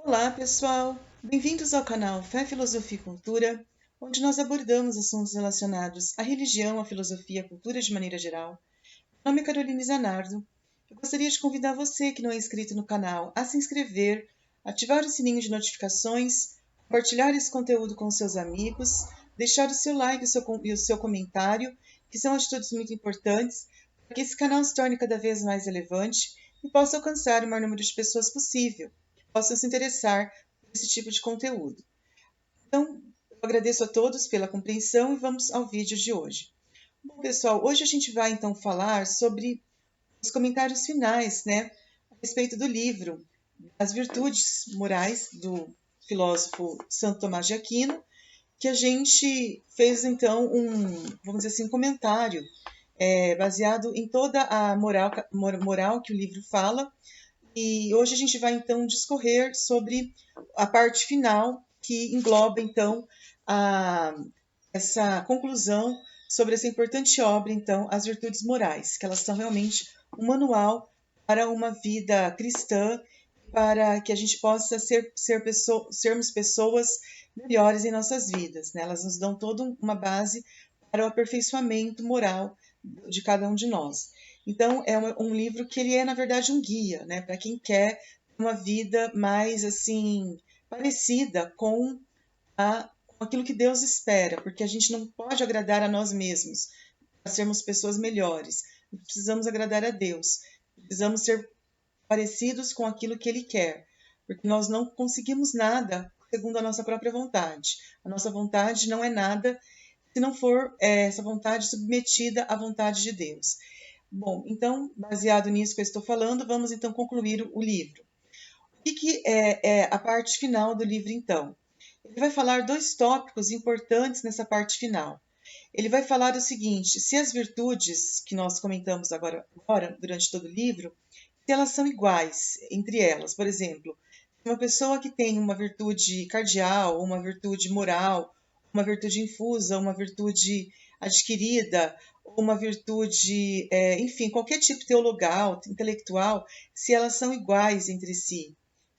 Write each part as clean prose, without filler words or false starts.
Olá, pessoal! Bem-vindos ao canal Fé, Filosofia e Cultura, onde nós abordamos assuntos relacionados à religião, à filosofia e à cultura de maneira geral. Meu nome é Caroline Zanardo. Eu gostaria de convidar você que não é inscrito no canal a se inscrever, ativar o sininho de notificações, compartilhar esse conteúdo com seus amigos, deixar o seu like e o seu comentário, que são atitudes muito importantes para que esse canal se torne cada vez mais relevante e possa alcançar o maior número de pessoas possível que possam se interessar por esse tipo de conteúdo. Então, eu agradeço a todos pela compreensão e vamos ao vídeo de hoje. Bom, pessoal, hoje a gente vai então falar sobre os comentários finais, né, a respeito do livro As Virtudes Morais do filósofo Santo Tomás de Aquino, que a gente fez então vamos dizer assim, um comentário baseado em toda a moral que o livro fala. E hoje a gente vai então discorrer sobre a parte final que engloba então a, essa conclusão sobre essa importante obra, então, As Virtudes Morais, que elas são realmente um manual para uma vida cristã, para que a gente possa sermos pessoas melhores em nossas vidas, né? Elas nos dão toda uma base para o aperfeiçoamento moral de cada um de nós. Então, é um livro que ele é, na verdade, um guia, né? Para quem quer uma vida mais, assim, parecida com aquilo que Deus espera, porque a gente não pode agradar a nós mesmos para sermos pessoas melhores. Precisamos agradar a Deus. Precisamos ser parecidos com aquilo que Ele quer, porque nós não conseguimos nada segundo a nossa própria vontade. A nossa vontade não é nada se não for essa vontade submetida à vontade de Deus. Bom, então, baseado nisso que eu estou falando, vamos então concluir o livro. O que é a parte final do livro, então? Ele vai falar dois tópicos importantes nessa parte final. Ele vai falar o seguinte: se as virtudes que nós comentamos agora durante todo o livro, se elas são iguais entre elas. Por exemplo, uma pessoa que tem uma virtude cardial, uma virtude moral, uma virtude infusa, uma virtude adquirida, uma virtude, enfim, qualquer tipo teologal, intelectual, se elas são iguais entre si.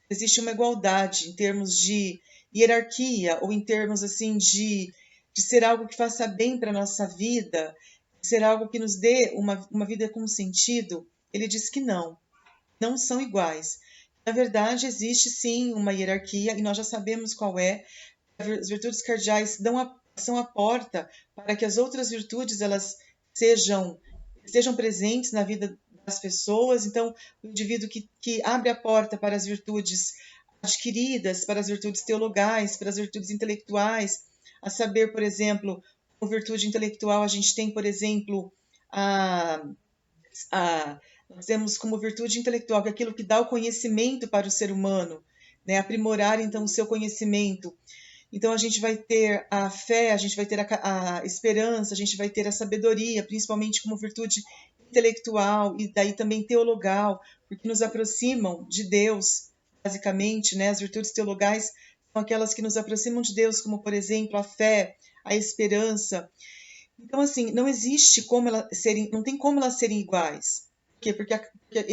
Existe uma igualdade em termos de hierarquia ou em termos assim de ser algo que faça bem para a nossa vida, de ser algo que nos dê uma vida com sentido. Ele diz que não são iguais. Na verdade, existe sim uma hierarquia e nós já sabemos qual é. As virtudes cardeais são a porta para que as outras virtudes elas estejam presentes na vida das pessoas. Então, o indivíduo que abre a porta para as virtudes adquiridas, para as virtudes teologais, para as virtudes intelectuais, a saber, por exemplo, como virtude intelectual, a gente tem, por exemplo, a, nós temos como virtude intelectual que é aquilo que dá o conhecimento para o ser humano, né? Aprimorar então o seu conhecimento. Então a gente vai ter a fé, a gente vai ter a esperança, a gente vai ter a sabedoria, principalmente como virtude intelectual e daí também teologal, porque nos aproximam de Deus, basicamente, né? As virtudes teologais são aquelas que nos aproximam de Deus, como por exemplo a fé, a esperança. Então assim, não existe como não tem como elas serem iguais. Por quê? Porque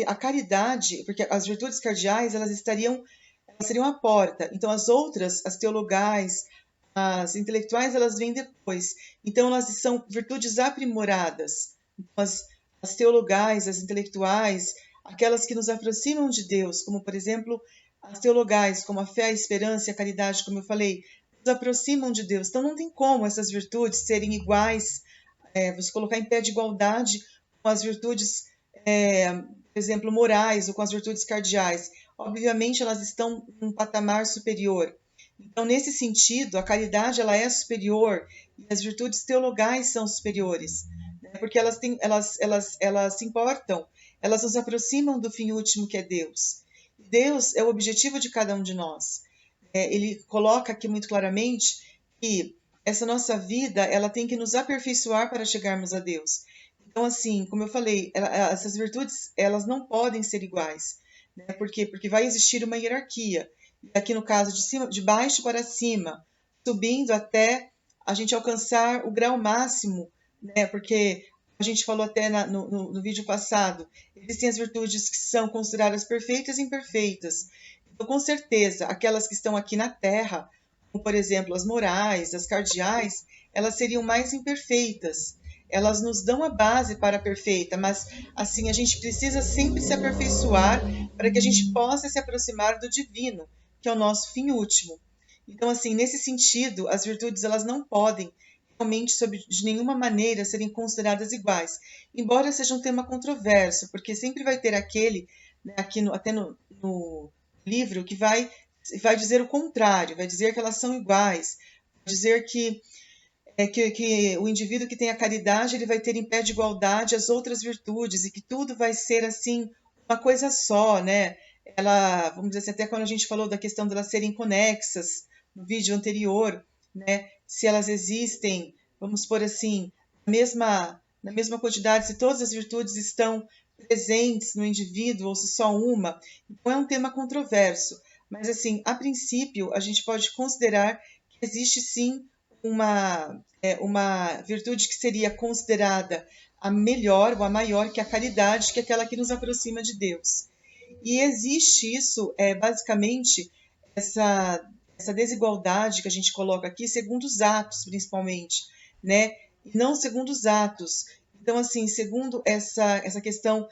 a caridade, porque as virtudes cardeais, elas seriam a porta. Então, as outras, as teologais, as intelectuais, elas vêm depois. Então, elas são virtudes aprimoradas. Então, as teologais, as intelectuais, aquelas que nos aproximam de Deus, como, por exemplo, as teologais, como a fé, a esperança e a caridade, como eu falei, nos aproximam de Deus. Então, não tem como essas virtudes serem iguais, você colocar em pé de igualdade com as virtudes, por exemplo, morais ou com as virtudes cardeais. Obviamente, elas estão em um patamar superior. Então, nesse sentido, a caridade ela é superior e as virtudes teologais são superiores, né? Porque elas se importam, elas nos aproximam do fim último que é Deus. Deus é o objetivo de cada um de nós. Ele coloca aqui muito claramente que essa nossa vida ela tem que nos aperfeiçoar para chegarmos a Deus. Então, assim, como eu falei, essas virtudes elas não podem ser iguais, né? Por quê? Porque vai existir uma hierarquia. E aqui no caso de baixo para cima, subindo até a gente alcançar o grau máximo, né? Porque a gente falou até no vídeo passado, existem as virtudes que são consideradas perfeitas e imperfeitas. Então, com certeza, aquelas que estão aqui na Terra, como por exemplo as morais, as cardeais, elas seriam mais imperfeitas. Elas nos dão a base para a perfeita, mas assim a gente precisa sempre se aperfeiçoar para que a gente possa se aproximar do divino, que é o nosso fim último. Então, assim, nesse sentido, as virtudes elas não podem realmente, de nenhuma maneira, serem consideradas iguais, embora seja um tema controverso, porque sempre vai ter aquele, né, aqui até no livro, que vai dizer o contrário, vai dizer que elas são iguais, vai dizer que o indivíduo que tem a caridade ele vai ter em pé de igualdade as outras virtudes e que tudo vai ser assim uma coisa só, né? Ela, vamos dizer assim, até quando a gente falou da questão de elas serem conexas no vídeo anterior, né? Se elas existem, vamos por assim, na mesma quantidade, se todas as virtudes estão presentes no indivíduo ou se só uma. Então é um tema controverso, mas assim, a princípio, a gente pode considerar que existe sim uma virtude que seria considerada a melhor ou a maior, que é a caridade, que é aquela que nos aproxima de Deus. E existe isso, basicamente, essa desigualdade que a gente coloca aqui, segundo os atos, principalmente, né? E não segundo os atos. Então, assim, segundo essa questão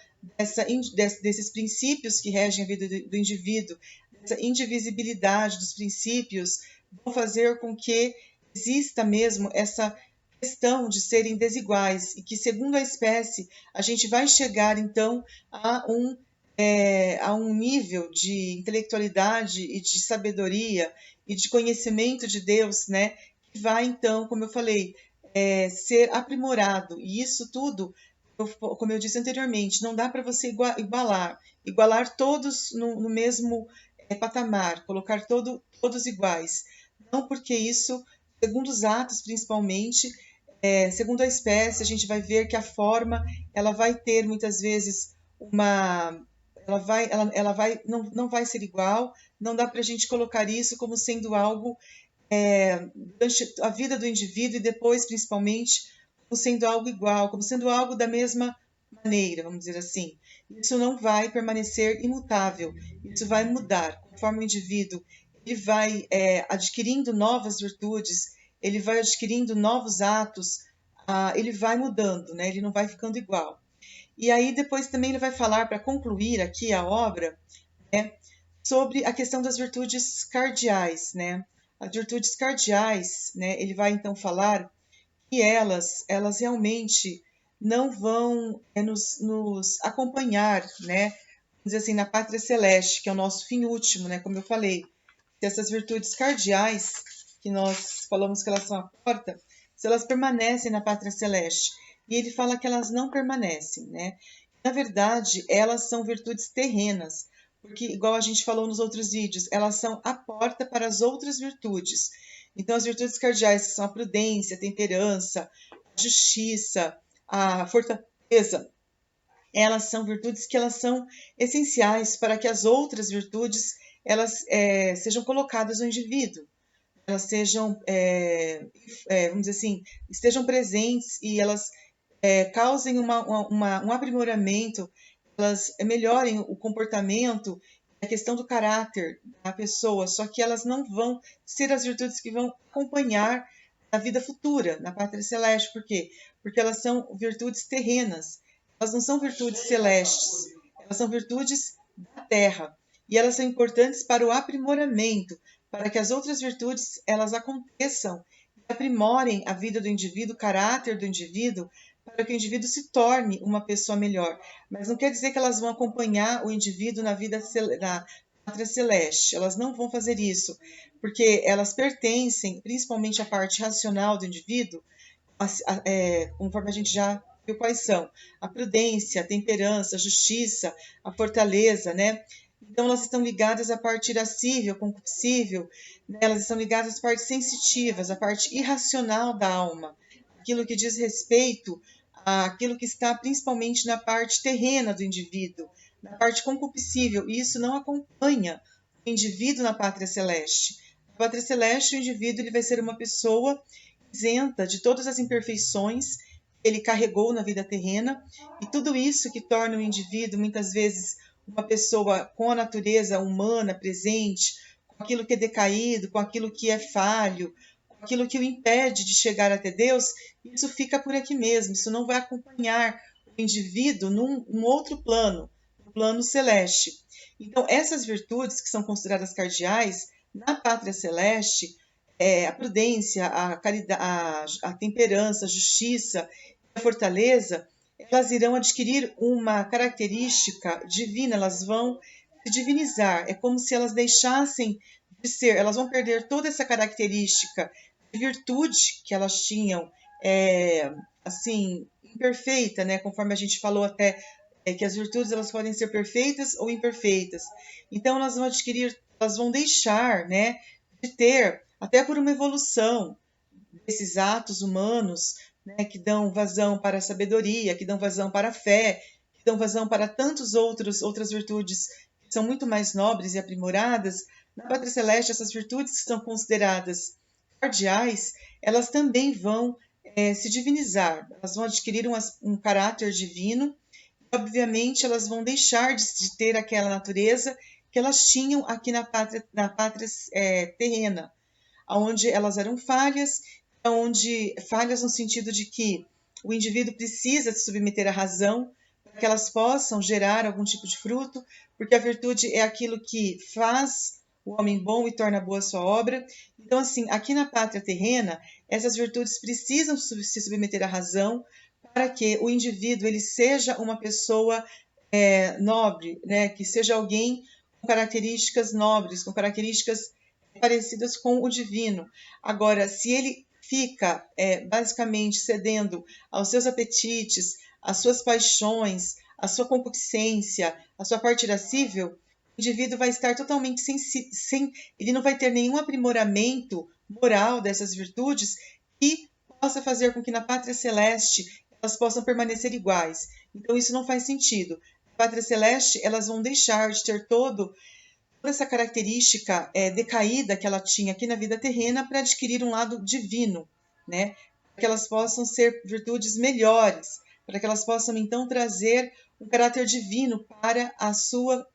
desses princípios que regem a vida do indivíduo, essa indivisibilidade dos princípios, vão fazer com que exista mesmo essa questão de serem desiguais e que, segundo a espécie, a gente vai chegar, então, a um nível de intelectualidade e de sabedoria e de conhecimento de Deus, né, que vai, então, como eu falei, ser aprimorado. E isso tudo, como eu disse anteriormente, não dá para você igualar todos no mesmo patamar, colocar todos iguais. Não, porque isso, segundo os atos principalmente, segundo a espécie, a gente vai ver que a forma ela vai ter muitas vezes uma não vai ser igual, não dá para a gente colocar isso como sendo algo durante a vida do indivíduo e depois, principalmente, como sendo algo igual, como sendo algo da mesma maneira, vamos dizer assim. Isso não vai permanecer imutável, isso vai mudar conforme o indivíduo ele vai adquirindo novas virtudes, ele vai adquirindo novos atos, ele vai mudando, né? Ele não vai ficando igual. E aí depois também ele vai falar, para concluir aqui a obra, né, sobre a questão das virtudes cardeais, né? As virtudes cardeais, né, ele vai então falar que elas realmente não vão nos acompanhar, né? Vamos dizer assim, na pátria celeste, que é o nosso fim último, né? Como eu falei, se essas virtudes cardeais, que nós falamos que elas são a porta, se elas permanecem na pátria celeste. E ele fala que elas não permanecem, né? Na verdade, elas são virtudes terrenas, porque, igual a gente falou nos outros vídeos, elas são a porta para as outras virtudes. Então, as virtudes cardeais, que são a prudência, a temperança, a justiça, a fortaleza, elas são virtudes que elas são essenciais para que as outras virtudes elas sejam colocadas no indivíduo, elas sejam, vamos dizer assim, estejam presentes e elas causem um aprimoramento, elas melhorem o comportamento, a questão do caráter da pessoa, só que elas não vão ser as virtudes que vão acompanhar a vida futura, na pátria celeste. Por quê? Porque elas são virtudes terrenas, elas não são virtudes celestes, elas são virtudes da terra. E elas são importantes para o aprimoramento, para que as outras virtudes elas aconteçam e aprimorem a vida do indivíduo, o caráter do indivíduo, para que o indivíduo se torne uma pessoa melhor. Mas não quer dizer que elas vão acompanhar o indivíduo na vida na pátria celeste. Elas não vão fazer isso, porque elas pertencem principalmente à parte racional do indivíduo, conforme a gente já viu quais são: a prudência, a temperança, a justiça, a fortaleza, né? Então, elas estão ligadas à parte irascível, concupiscível, né? Elas estão ligadas às partes sensitivas, à parte irracional da alma, aquilo que diz respeito àquilo que está principalmente na parte terrena do indivíduo, na parte concupiscível, e isso não acompanha o indivíduo na pátria celeste. Na pátria celeste, o indivíduo ele vai ser uma pessoa isenta de todas as imperfeições que ele carregou na vida terrena, e tudo isso que torna o indivíduo, muitas vezes, uma pessoa com a natureza humana presente, com aquilo que é decaído, com aquilo que é falho, com aquilo que o impede de chegar até Deus, isso fica por aqui mesmo, isso não vai acompanhar o indivíduo num outro plano, no plano celeste. Então, essas virtudes que são consideradas cardeais, na pátria celeste, a prudência, a caridade, a temperança, a justiça, a fortaleza, elas irão adquirir uma característica divina, elas vão se divinizar. É como se elas deixassem de ser, elas vão perder toda essa característica de virtude que elas tinham, assim, imperfeita, né? Conforme a gente falou até, que as virtudes elas podem ser perfeitas ou imperfeitas. Então elas vão adquirir, elas vão deixar, né, de ter, até por uma evolução desses atos humanos, né, que dão vazão para a sabedoria, que dão vazão para a fé, que dão vazão para tantas outras virtudes que são muito mais nobres e aprimoradas. Na Pátria Celeste, essas virtudes que são consideradas cardeais, elas também vão se divinizar, elas vão adquirir um caráter divino, e obviamente elas vão deixar de ter aquela natureza que elas tinham aqui na pátria terrena, onde elas eram falhas, onde falhas no sentido de que o indivíduo precisa se submeter à razão para que elas possam gerar algum tipo de fruto, porque a virtude é aquilo que faz o homem bom e torna boa a sua obra. Então, assim, aqui na pátria terrena, essas virtudes precisam se submeter à razão para que o indivíduo ele seja uma pessoa nobre, né? Que seja alguém com características nobres, com características parecidas com o divino. Agora, se ele fica basicamente cedendo aos seus apetites, às suas paixões, à sua concupiscência, à sua parte irascível, o indivíduo vai estar totalmente ele não vai ter nenhum aprimoramento moral dessas virtudes que possa fazer com que na pátria celeste elas possam permanecer iguais. Então isso não faz sentido. Na pátria celeste elas vão deixar de ter toda essa característica decaída que ela tinha aqui na vida terrena para adquirir um lado divino, né? Para que elas possam ser virtudes melhores, para que elas possam então trazer um caráter divino para a sua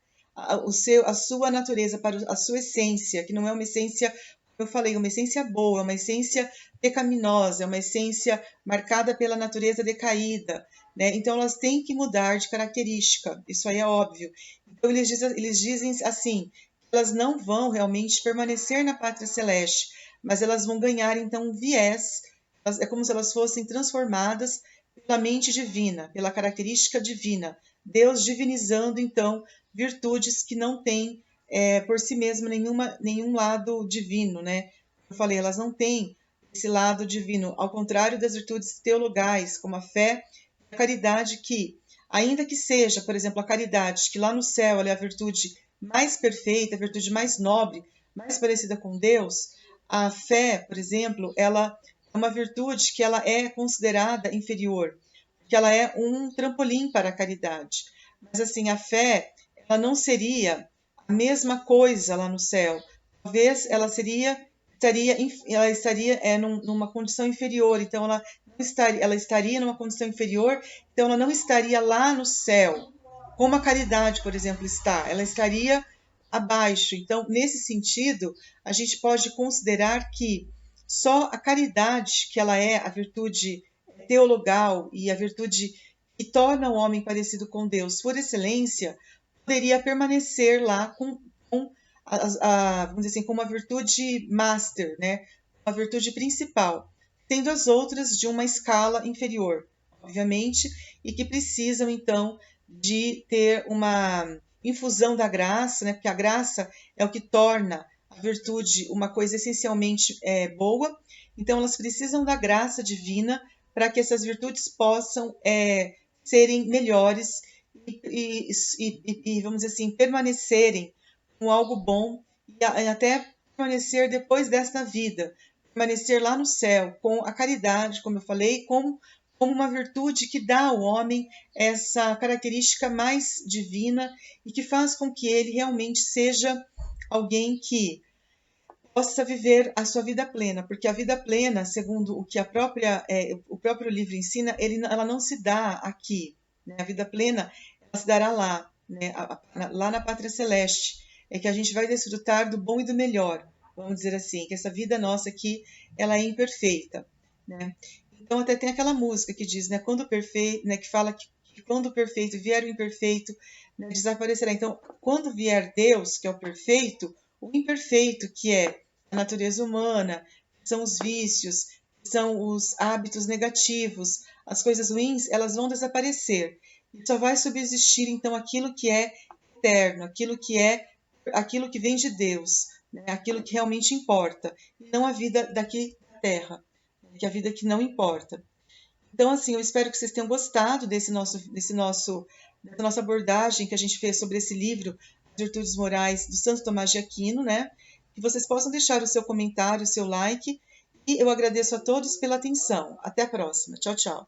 natureza, para a sua essência, que não é uma essência, como eu falei, uma essência boa, uma essência pecaminosa, uma essência marcada pela natureza decaída, né? Então elas têm que mudar de característica, isso aí é óbvio. Então eles dizem assim, que elas não vão realmente permanecer na pátria celeste, mas elas vão ganhar então um viés, é como se elas fossem transformadas pela mente divina, pela característica divina, Deus divinizando então virtudes que não têm por si mesma nenhum lado divino, né? Eu falei, elas não têm esse lado divino, ao contrário das virtudes teologais, como a fé e a caridade, que, ainda que seja, por exemplo, a caridade, que lá no céu ela é a virtude mais perfeita, a virtude mais nobre, mais parecida com Deus, a fé, por exemplo, ela é uma virtude que ela é considerada inferior, que ela é um trampolim para a caridade. Mas assim, a fé, ela não seria a mesma coisa lá no céu. Talvez ela estaria numa condição inferior, então ela estaria numa condição inferior, então ela não estaria lá no céu, como a caridade, por exemplo, está, ela estaria abaixo. Então, nesse sentido, a gente pode considerar que só a caridade, que ela é a virtude teologal e a virtude que torna o homem parecido com Deus por excelência, poderia permanecer lá vamos dizer assim, com uma virtude master, né? Uma virtude principal, tendo as outras de uma escala inferior, obviamente, e que precisam, então, de ter uma infusão da graça, né? Porque a graça é o que torna a virtude uma coisa essencialmente boa, então elas precisam da graça divina para que essas virtudes possam serem melhores e, vamos dizer assim, permanecerem com algo bom e até permanecer depois desta vida, permanecer lá no céu com a caridade, como eu falei, como uma virtude que dá ao homem essa característica mais divina e que faz com que ele realmente seja alguém que possa viver a sua vida plena, porque a vida plena, segundo o que o próprio livro ensina, ela não se dá aqui, né? A vida plena ela se dará lá, né, lá na Pátria Celeste, é que a gente vai desfrutar do bom e do melhor, vamos dizer assim, que essa vida nossa aqui, ela é imperfeita, né? Então até tem aquela música que diz, né, quando o perfeito, né, que fala que quando o perfeito vier o imperfeito, né, desaparecerá. Então, quando vier Deus, que é o perfeito, o imperfeito, que é a natureza humana, são os vícios, são os hábitos negativos, as coisas ruins, elas vão desaparecer. E só vai subsistir então aquilo que é eterno, aquilo que vem de Deus, né? Aquilo que realmente importa, e não a vida daqui da terra, que é a vida que não importa. Então, assim, eu espero que vocês tenham gostado dessa nossa abordagem que a gente fez sobre esse livro, As Virtudes Morais, do Santo Tomás de Aquino, né? Que vocês possam deixar o seu comentário, o seu like, e eu agradeço a todos pela atenção. Até a próxima. Tchau, tchau.